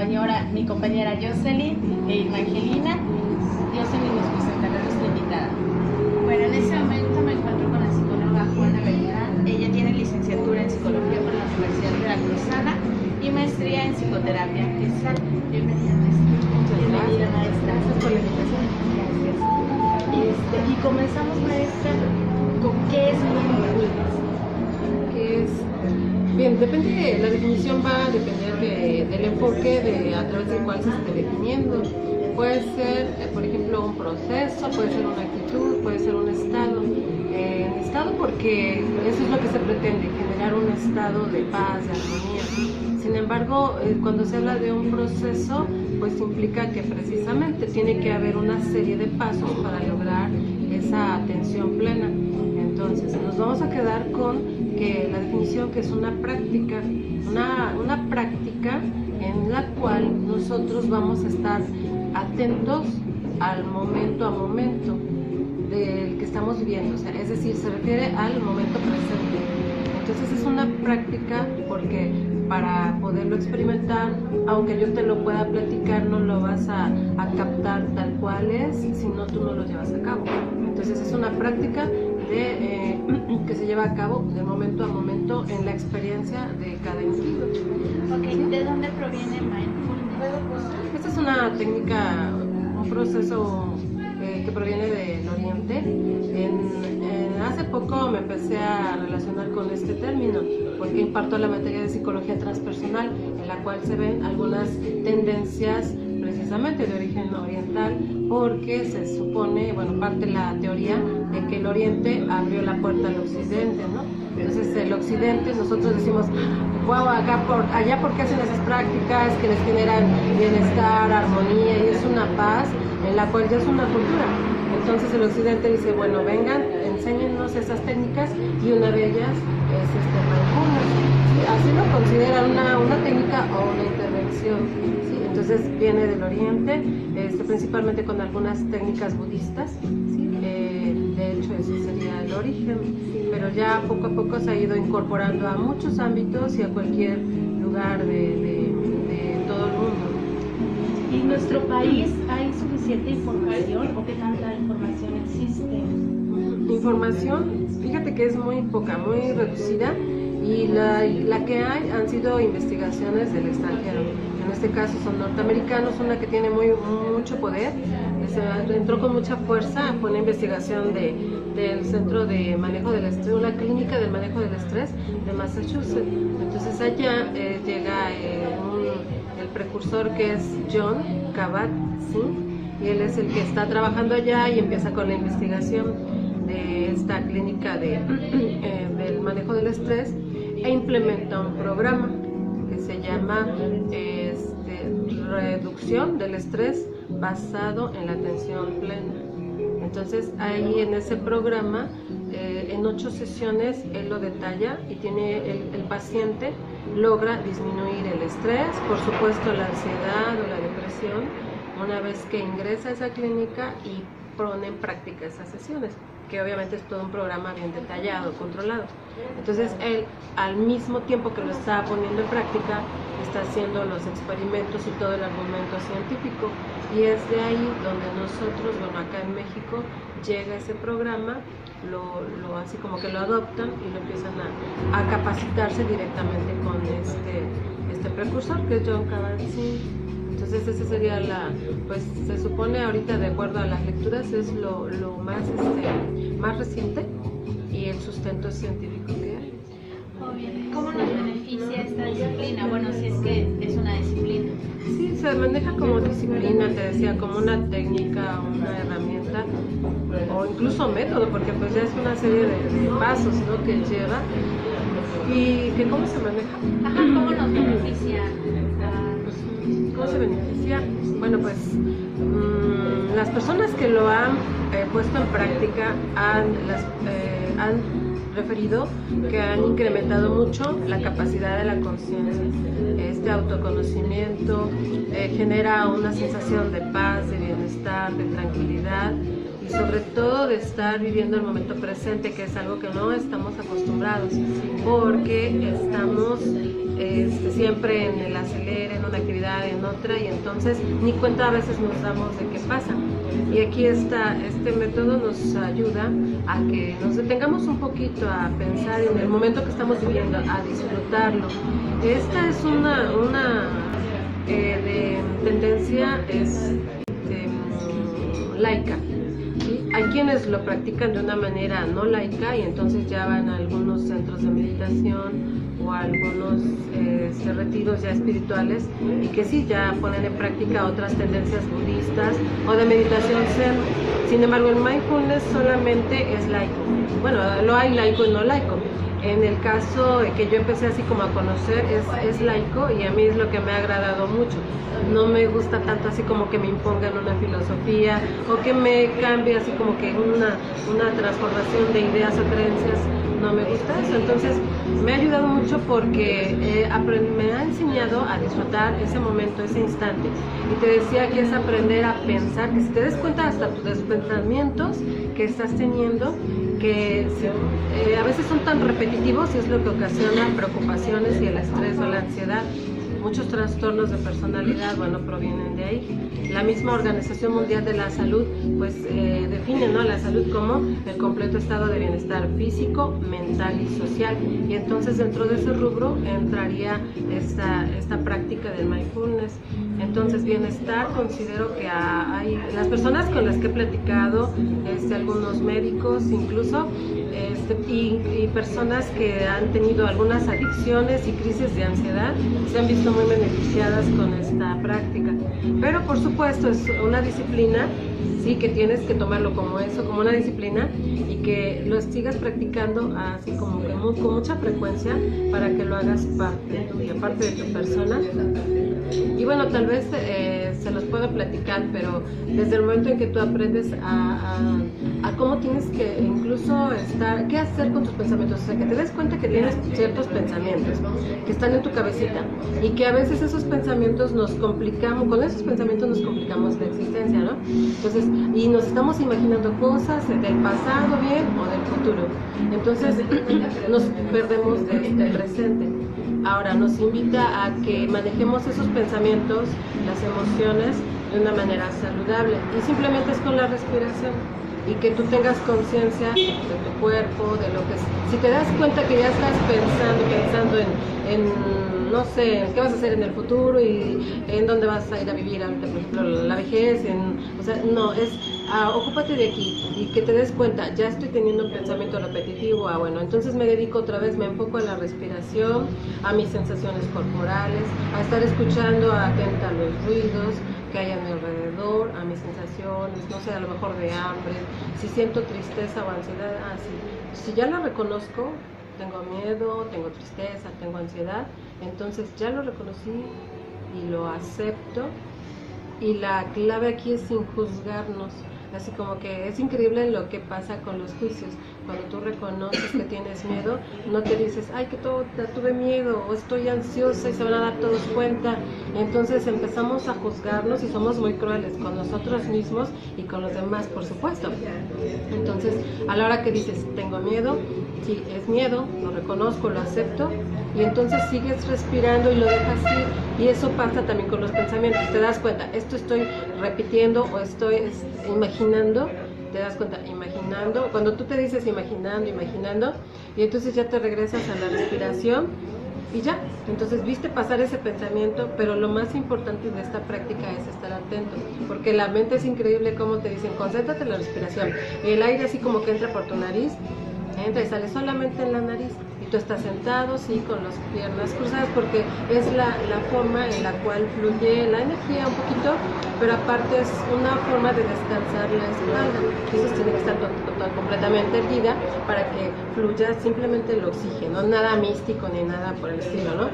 mi compañera Jocelyn e Evangelina. Jocelyn nos presentará a nuestra invitada. Bueno, en este momento me encuentro con la psicóloga Juana Beltrán. Ella tiene licenciatura en psicología por la Universidad Veracruzana y maestría en psicoterapia. Bienvenida, maestra. Bienvenida, maestra. Gracias por la invitación. Gracias. Y comenzamos, maestra, con qué es mindfulness. ¿Qué es? Bien, depende, la definición va a depender del enfoque a través del cual se esté definiendo. Puede ser, por ejemplo, un proceso, puede ser una actitud, puede ser un estado. Estado porque eso es lo que se pretende, generar un estado de paz, de armonía. Sin embargo, cuando se habla de un proceso, pues implica que precisamente tiene que haber una serie de pasos para lograr esa atención plena. Entonces, nos vamos a quedar con que la definición que es una práctica en la cual nosotros vamos a estar atentos al momento a momento del que estamos viviendo, o sea, es decir, se refiere al momento presente. Entonces es una práctica porque para poderlo experimentar, aunque yo te lo pueda platicar, no lo vas a captar tal cual es, si no tú no lo llevas a cabo. Entonces es una práctica que se lleva a cabo de momento a momento en la experiencia de cada individuo. Ok, ¿de dónde proviene mindfulness? Esta es una técnica, un proceso que proviene del Oriente. Hace poco me empecé a relacionar con este término porque imparto la materia de psicología transpersonal, en la cual se ven algunas tendencias precisamente de origen oriental, porque se supone, bueno, parte la teoría de que el Oriente abrió la puerta al Occidente, ¿no? Entonces el Occidente, nosotros decimos, wow, allá porque hacen esas prácticas que les generan bienestar, armonía, y es una paz en la cual ya es una cultura. Entonces el Occidente dice, bueno, vengan, enséñennos esas técnicas, y una de ellas es mindfulness. Así lo consideran una técnica o una intervención, ¿sí? Entonces viene del Oriente, principalmente con algunas técnicas budistas, ¿sí? De hecho ese sería el origen, pero ya poco a poco se ha ido incorporando a muchos ámbitos y a cualquier lugar de todo el mundo. ¿Y en nuestro país hay suficiente información o qué tanta información existe? Información, fíjate que es muy poca, muy reducida, y la que hay han sido investigaciones del extranjero. En este caso son norteamericanos, una que tiene mucho poder, entró con mucha fuerza, fue una investigación del Centro de Manejo del Estrés, una clínica del manejo del estrés de Massachusetts. Entonces allá llega el precursor, que es Jon Kabat-Zinn, y él es el que está trabajando allá y empieza con la investigación de esta clínica del manejo del estrés, e implementa un programa que se llama reducción del estrés basado en la atención plena. Entonces ahí en ese programa, en 8 sesiones, él lo detalla, y tiene el paciente logra disminuir el estrés, por supuesto la ansiedad o la depresión, una vez que ingresa a esa clínica y pone en práctica esas sesiones, que obviamente es todo un programa bien detallado, controlado. Entonces él, al mismo tiempo que lo está poniendo en práctica, está haciendo los experimentos y todo el argumento científico, y es de ahí donde nosotros, bueno, acá en México llega ese programa, así como que lo adoptan y lo empiezan a capacitarse directamente con este precursor, que es Jon Kabat-Zinn. Entonces esa sería pues se supone ahorita, de acuerdo a las lecturas, es lo más reciente y el sustento científico que hay. ¿Cómo nos beneficia esta disciplina? Bueno, si es que es una disciplina. Sí, se maneja como disciplina, te decía, como una técnica, una herramienta, o incluso método, porque pues ya es una serie de pasos, ¿no?, que lleva. ¿Y que cómo se maneja? Ajá, ¿cómo nos beneficia? ¿Cómo se beneficia? Bueno, pues las personas que lo han puesto en práctica han referido que han incrementado mucho la capacidad de la conciencia. Este autoconocimiento genera una sensación de paz, de bienestar, de tranquilidad, y sobre todo de estar viviendo el momento presente, que es algo que no estamos acostumbrados, porque estamos siempre en el acelere, en una actividad, en otra, y entonces ni cuenta a veces nos damos de qué pasa. Y aquí este método nos ayuda a que nos detengamos un poquito a pensar en el momento que estamos viviendo, a disfrutarlo. Esta es una de tendencia laica. ¿Sí? Hay quienes lo practican de una manera no laica y entonces ya van a algunos centros de meditación o a algunos retiros ya espirituales, y que sí, ya ponen en práctica otras tendencias budistas o de meditación zen. Sin embargo, el mindfulness solamente es laico. Bueno, lo hay laico y no laico. En el caso que yo empecé así como a conocer, es laico, y a mí es lo que me ha agradado mucho. No me gusta tanto así como que me impongan una filosofía o que me cambie así como que una transformación de ideas o creencias. No me gusta eso. Entonces me ha ayudado mucho porque me ha enseñado a disfrutar ese momento, ese instante. Y te decía que es aprender a pensar, que si te des cuenta hasta tus pensamientos que estás teniendo, que a veces son tan repetitivos, y es lo que ocasiona preocupaciones y el estrés o la ansiedad. Muchos trastornos de personalidad, bueno, provienen de ahí. La misma Organización Mundial de la Salud, pues define, ¿no?, la salud como el completo estado de bienestar físico, mental y social. Y entonces dentro de ese rubro entraría esta práctica del mindfulness. Entonces, bienestar, considero que hay las personas con las que he platicado, algunos médicos incluso, y personas que han tenido algunas adicciones y crisis de ansiedad, se han visto muy beneficiadas con esta práctica. Pero por supuesto es una disciplina, sí, que tienes que tomarlo como eso, como una disciplina, y que lo sigas practicando así como que con mucha frecuencia, para que lo hagas parte tuya, parte de tu persona. Y bueno, tal vez se los puedo platicar, pero desde el momento en que tú aprendes a cómo tienes que incluso qué hacer con tus pensamientos, o sea, que te des cuenta que tienes ciertos pensamientos que están en tu cabecita, y que a veces esos pensamientos con esos pensamientos nos complicamos la existencia, ¿no? Entonces, y nos estamos imaginando cosas del pasado, bien, o del futuro. Entonces, nos perdemos de este presente. Ahora nos invita a que manejemos esos pensamientos, las emociones, de una manera saludable, y simplemente es con la respiración, y que tú tengas conciencia de tu cuerpo, de lo que es. Si te das cuenta que ya estás pensando en no sé, qué vas a hacer en el futuro y en dónde vas a ir a vivir ahorita, por ejemplo, la vejez, o sea, no, ocúpate de aquí, y que te des cuenta, ya estoy teniendo un pensamiento repetitivo, bueno, entonces me dedico otra vez, me enfoco a la respiración, a mis sensaciones corporales, a estar escuchando atenta a los ruidos que hay a mi alrededor, a mis sensaciones, no sé, a lo mejor de hambre, si siento tristeza o ansiedad, si ya lo reconozco, tengo miedo, tengo tristeza, tengo ansiedad, entonces ya lo reconocí y lo acepto. Y la clave aquí es sin juzgarnos. Así como que es increíble lo que pasa con los juicios. Cuando tú reconoces que tienes miedo, no te dices, ay, que tuve miedo, o estoy ansiosa, y se van a dar todos cuenta. Entonces empezamos a juzgarnos y somos muy crueles con nosotros mismos y con los demás, por supuesto. Entonces, a la hora que dices, tengo miedo, sí, es miedo, lo reconozco, lo acepto, y entonces sigues respirando y lo dejas ir. Y eso pasa también con los pensamientos. Te das cuenta, esto estoy repitiendo o estoy imaginando. Te das cuenta, imaginando, cuando tú te dices imaginando, y entonces ya te regresas a la respiración y ya, entonces viste pasar ese pensamiento, pero lo más importante de esta práctica es estar atento, porque la mente es increíble como te dicen, concéntrate en la respiración, y el aire así como que entra por tu nariz, entra y sale solamente en la nariz, y tú estás sentado, sí, con las piernas cruzadas, porque es la forma en la cual fluye la energía un poquito, pero aparte es una forma de descansar la espalda. Entonces tiene que estar completamente erguida para que fluya simplemente el oxígeno, nada místico ni nada por el estilo, ¿no?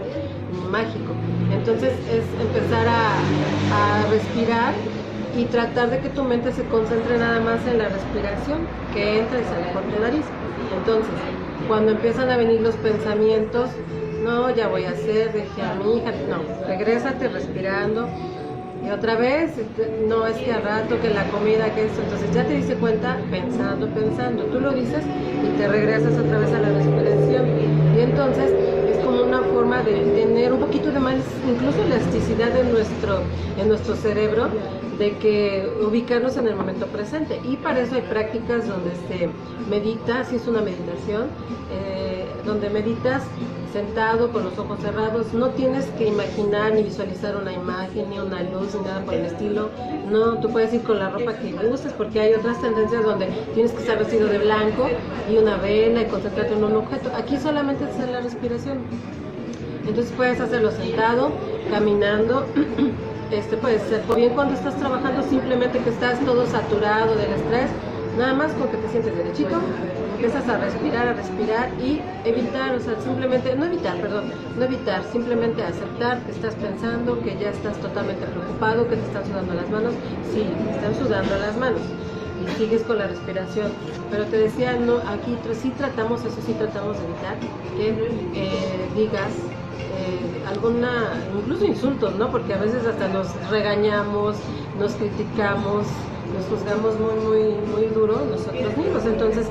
Ni mágico. Entonces es empezar a respirar y tratar de que tu mente se concentre nada más en la respiración, que entra y sale por tu nariz. Entonces, cuando empiezan a venir los pensamientos, no, ya voy a hacer, dejé a mi hija, no, regrésate respirando, y otra vez, no es que al rato, que la comida, que esto, entonces ya te diste cuenta pensando, tú lo dices y te regresas otra vez a la respiración, y entonces es como una forma de tener un poquito de más, incluso elasticidad en nuestro cerebro, de que ubicarnos en el momento presente, y para eso hay prácticas donde se medita, si es una meditación, donde meditas sentado con los ojos cerrados, no tienes que imaginar ni visualizar una imagen, ni una luz, ni nada por el estilo, no, tú puedes ir con la ropa que gustes, porque hay otras tendencias donde tienes que estar vestido de blanco y una vela y concentrarte en un objeto. Aquí solamente es la respiración, entonces puedes hacerlo sentado, caminando, puede ser, o bien cuando estás trabajando simplemente que estás todo saturado del estrés, nada más con que te sientes derechito, empiezas a respirar y evitar, o sea, simplemente, no evitar, simplemente aceptar que estás pensando, que ya estás totalmente preocupado, que te están sudando las manos, sí, te están sudando las manos, y sigues con la respiración, pero te decía, no, aquí sí tratamos de evitar que digas incluso insultos, ¿no? Porque a veces hasta nos regañamos, nos criticamos, nos juzgamos muy duro nosotros mismos. Entonces,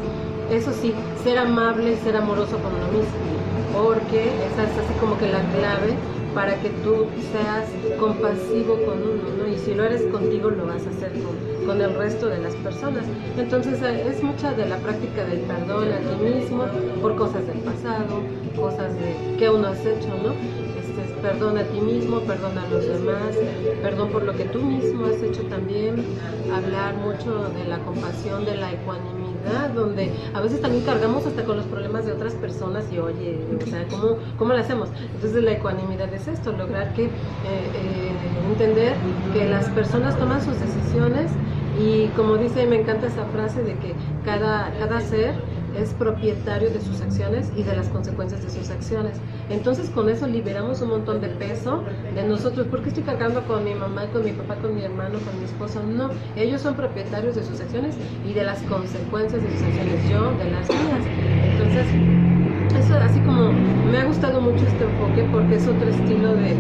eso sí, ser amable y ser amoroso con uno mismo, porque esa es así como que la clave para que tú seas compasivo con uno, ¿no? Y si lo eres contigo, lo vas a hacer con el resto de las personas. Entonces es mucha de la práctica del perdón a ti mismo por cosas del pasado, cosas que uno has hecho, ¿no? Perdón a ti mismo, perdón a los demás, perdón por lo que tú mismo has hecho también, hablar mucho de la compasión, de la ecuanimidad, donde a veces también cargamos hasta con los problemas de otras personas y oye, o sea, ¿cómo lo hacemos? Entonces la ecuanimidad es esto, lograr que entender que las personas toman sus decisiones y como dice, me encanta esa frase de que cada ser es propietario de sus acciones y de las consecuencias de sus acciones. Entonces con eso liberamos un montón de peso de nosotros. ¿Por qué estoy cargando con mi mamá, con mi papá, con mi hermano, con mi esposo? No, ellos son propietarios de sus acciones y de las consecuencias de sus acciones, yo de las mías. Entonces eso, así como me ha gustado mucho este enfoque porque es otro estilo de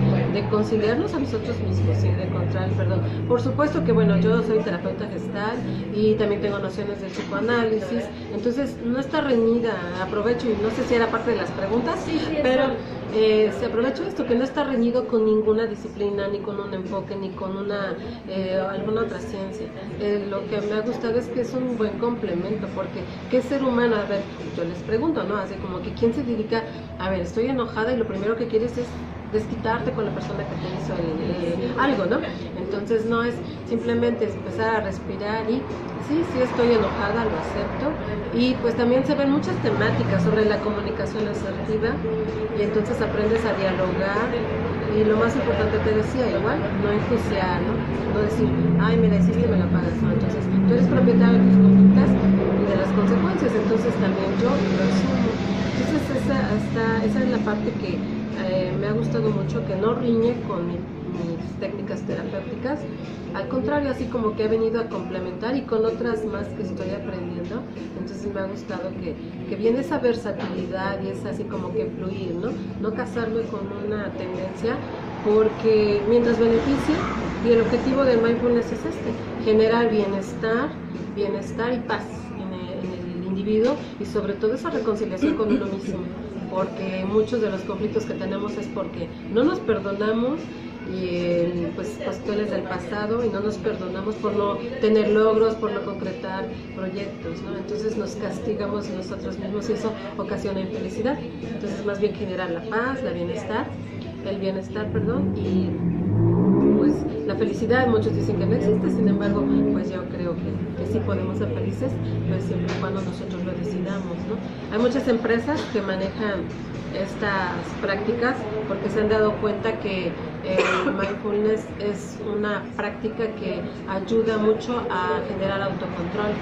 conciliarnos a nosotros mismos y de encontrar el perdón. Por supuesto que bueno, yo soy terapeuta gestal y también tengo nociones del psicoanálisis, entonces no está reñida, aprovecho y no sé si era parte de las preguntas, pero se aprovecho esto, que no está reñido con ninguna disciplina, ni con un enfoque, ni con alguna otra ciencia. Lo que me ha gustado es que es un buen complemento, porque ¿qué ser humano? A ver, yo les pregunto, ¿no? Así como que ¿quién se dedica? A ver, estoy enojada y lo primero que quieres es desquitarte con la persona que te hizo algo, ¿no? Entonces no es simplemente empezar a respirar y sí estoy enojada, lo acepto, y pues también se ven muchas temáticas sobre la comunicación asertiva y entonces aprendes a dialogar y lo más importante te decía igual, no enjuiciar, no decir, ay mira hiciste y me la pagas, ¿no? Entonces tú eres propietario de tus conductas y de las consecuencias, entonces también yo lo asumo. Entonces esa es la parte que me ha gustado mucho, que no riñe con mis técnicas terapéuticas, al contrario, así como que he venido a complementar y con otras más que estoy aprendiendo. Entonces me ha gustado que viene esa versatilidad y es así como que fluir, no casarme con una tendencia, porque mientras beneficie, y el objetivo del mindfulness es generar bienestar y paz en el individuo y sobre todo esa reconciliación con uno mismo, porque muchos de los conflictos que tenemos es porque no nos perdonamos y pues cuestiones del pasado y no nos perdonamos por no tener logros, por no concretar proyectos, ¿no? Entonces nos castigamos nosotros mismos y eso ocasiona infelicidad. Entonces más bien generar la paz, el bienestar, y pues la felicidad, muchos dicen que no existe, sin embargo, pues yo creo que sí podemos ser felices, pues siempre y cuando nosotros lo decidamos, ¿no? Hay muchas empresas que manejan estas prácticas porque se han dado cuenta que el mindfulness es una práctica que ayuda mucho a generar autocontrol.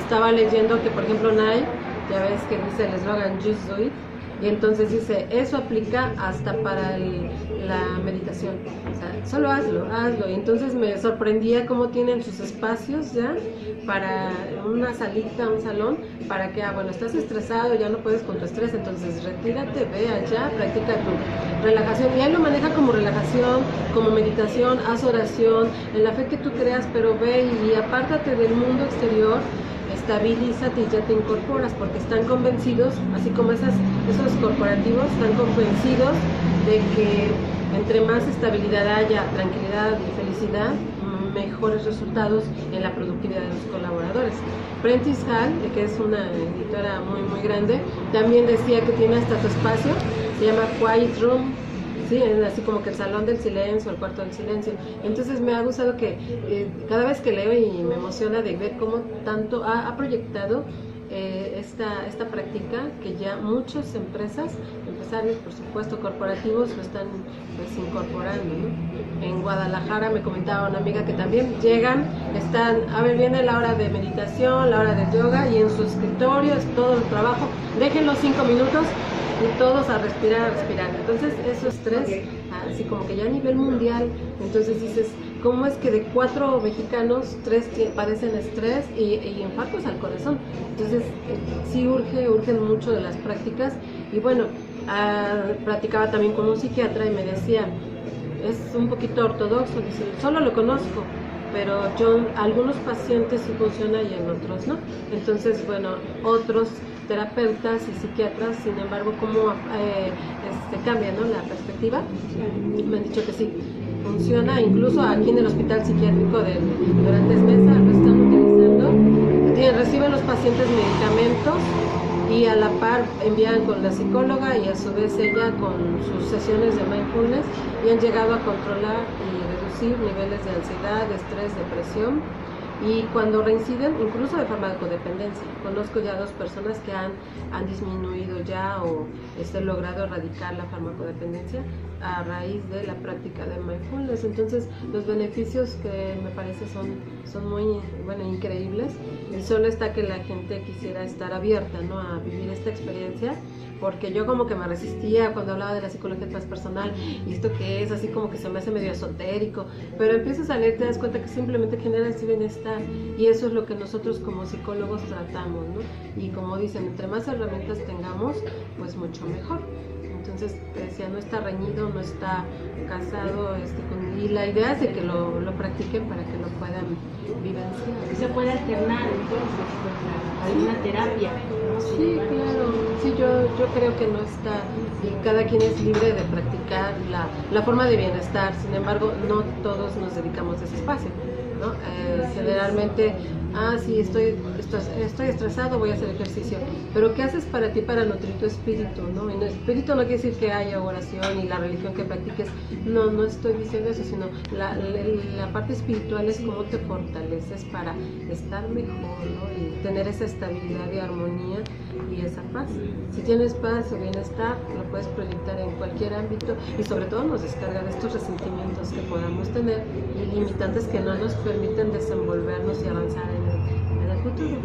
Estaba leyendo que, por ejemplo, Nike, ya ves que dice el eslogan Just Do It, y entonces dice, eso aplica hasta para la meditación. O sea, solo hazlo. Y entonces me sorprendía cómo tienen sus espacios ya para una salita, un salón, para que, bueno, estás estresado, ya no puedes con tu estrés, entonces retírate, ve allá, practica tu relajación. Y él lo maneja como relajación, como meditación, haz oración, en la fe que tú creas, pero ve y apártate del mundo exterior, estabilízate y ya te incorporas, porque están convencidos, así como esos corporativos, están convencidos de que entre más estabilidad haya, tranquilidad y felicidad, mejores resultados en la productividad de los colaboradores. Prentice Hall, que es una editora muy muy grande, también decía que tiene hasta su espacio, se llama Quiet Room, sí, así como que el salón del silencio, el cuarto del silencio. Entonces me ha gustado que cada vez que leo y me emociona de ver cómo tanto ha proyectado esta práctica, que ya muchas empresas, empresarios, por supuesto, corporativos, lo están pues incorporando, ¿no? En Guadalajara me comentaba una amiga que también llegan, están, a ver, viene la hora de meditación, la hora de yoga, y en su escritorio es todo el trabajo, déjenlos 5 minutos y todos a respirar, Entonces eso es estrés, así como que ya a nivel mundial. Entonces dices, ¿cómo es que de 4 mexicanos 3 padecen estrés y infartos al corazón? Entonces sí urgen mucho de las prácticas. Y bueno, platicaba también con un psiquiatra y me decía, es un poquito ortodoxo, dice, solo lo conozco, pero algunos pacientes sí funciona y en otros no. Entonces, bueno, otros terapeutas y psiquiatras, sin embargo, cómo cambia, ¿no?, la perspectiva, me han dicho que sí funciona. Incluso aquí en el hospital psiquiátrico de Durantes Mesa lo están utilizando, reciben los pacientes medicamentos y a la par envían con la psicóloga y a su vez ella con sus sesiones de mindfulness, y han llegado a controlar y reducir niveles de ansiedad, de estrés, depresión. Y cuando reinciden, incluso de farmacodependencia, conozco ya 2 personas que han disminuido ya o logrado erradicar la farmacodependencia a raíz de la práctica de mindfulness. Entonces los beneficios que me parece son muy increíbles, y solo está que la gente quisiera estar abierta, ¿no?, a vivir esta experiencia, porque yo como que me resistía cuando hablaba de la psicología transpersonal, y esto que es así como que se me hace medio esotérico, pero empiezas a leer, te das cuenta que simplemente genera ese bienestar, y eso es lo que nosotros como psicólogos tratamos, ¿no? Y como dicen, entre más herramientas tengamos, pues mucho mejor. Entonces, te decía, no está reñido, no está casado, y la idea es de que lo practiquen para que lo puedan vivenciar. Se puede alternar entonces con alguna terapia, ¿no? Sí, claro. Sí, yo creo que no está, y cada quien es libre de practicar la forma de bienestar. Sin embargo, no todos nos dedicamos a ese espacio, ¿no? Generalmente, sí, estoy estresado, voy a hacer ejercicio, pero ¿qué haces para ti para nutrir tu espíritu, ¿no? Y el espíritu no quiere decir que haya oración y la religión que practiques, no estoy diciendo eso, sino la parte espiritual es cómo te fortaleces para estar mejor, ¿no? Y tener esa estabilidad y armonía y esa paz. Si tienes paz o bienestar, lo puedes proyectar en cualquier ámbito, y sobre todo nos descarga de estos resentimientos que podamos tener y limitantes que no nos permiten desenvolvernos y avanzar en el futuro.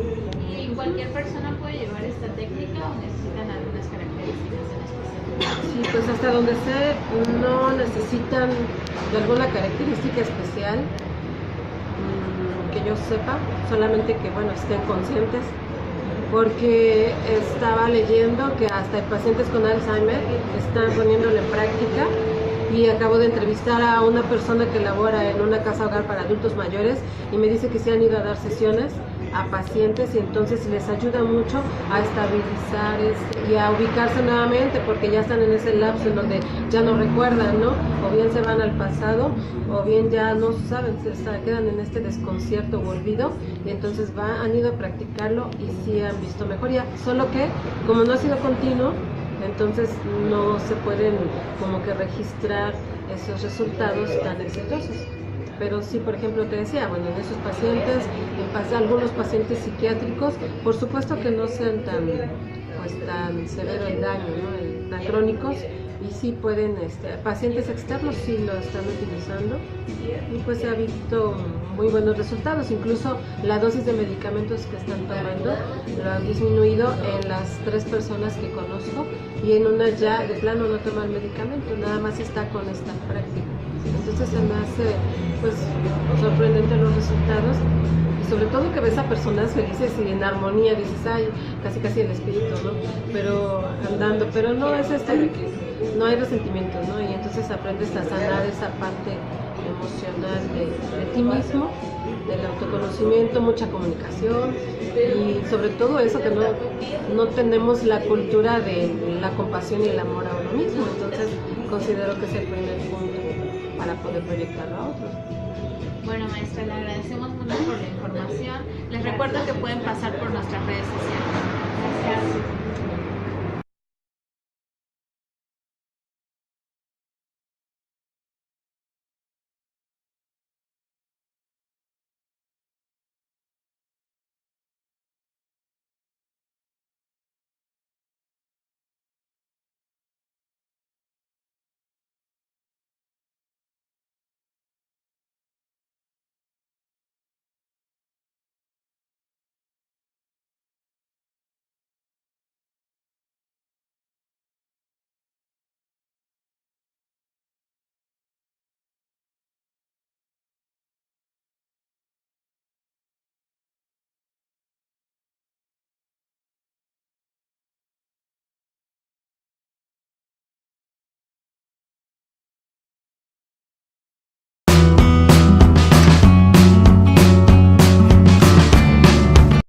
¿Y cualquier persona puede llevar esta técnica o necesitan algunas características en especial? Sí, pues hasta donde sé, no necesitan de alguna característica especial, que yo sepa, solamente que, bueno, estén conscientes, porque estaba leyendo que hasta pacientes con Alzheimer están poniéndolo en práctica. Y acabo de entrevistar a una persona que labora en una casa hogar para adultos mayores, y me dice que se han ido a dar sesiones a pacientes, y entonces les ayuda mucho a estabilizar y a ubicarse nuevamente, porque ya están en ese lapso en donde ya no recuerdan, ¿no? O bien se van al pasado, o bien ya no saben, quedan en este desconcierto o olvido, y entonces han ido a practicarlo y sí han visto mejoría, solo que como no ha sido continuo, entonces no se pueden como que registrar esos resultados tan exitosos. Pero sí, por ejemplo, te decía, bueno, en esos pacientes, algunos pacientes psiquiátricos, por supuesto que no sean tan severo el daño, ¿no?, tan crónicos, y sí pueden, pacientes externos sí lo están utilizando y pues se ha visto muy buenos resultados. Incluso la dosis de medicamentos que están tomando lo han disminuido en las 3 personas que conozco, y en una ya de plano no toma el medicamento, nada más está con esta práctica. Entonces se me hace pues sorprendente los resultados, y sobre todo que ves a personas felices y en armonía, dices, ay, casi el espíritu, ¿no? Pero andando, pero no es no hay resentimientos, ¿no? Y entonces aprendes a sanar esa parte emocional de ti mismo, del autoconocimiento, mucha comunicación, y sobre todo eso que no tenemos la cultura de la compasión y el amor a uno mismo. Entonces considero que es el primer punto para poder proyectarlo a otros. Bueno, maestra, le agradecemos mucho por la información. Les recuerdo que pueden pasar por nuestras redes sociales. Gracias.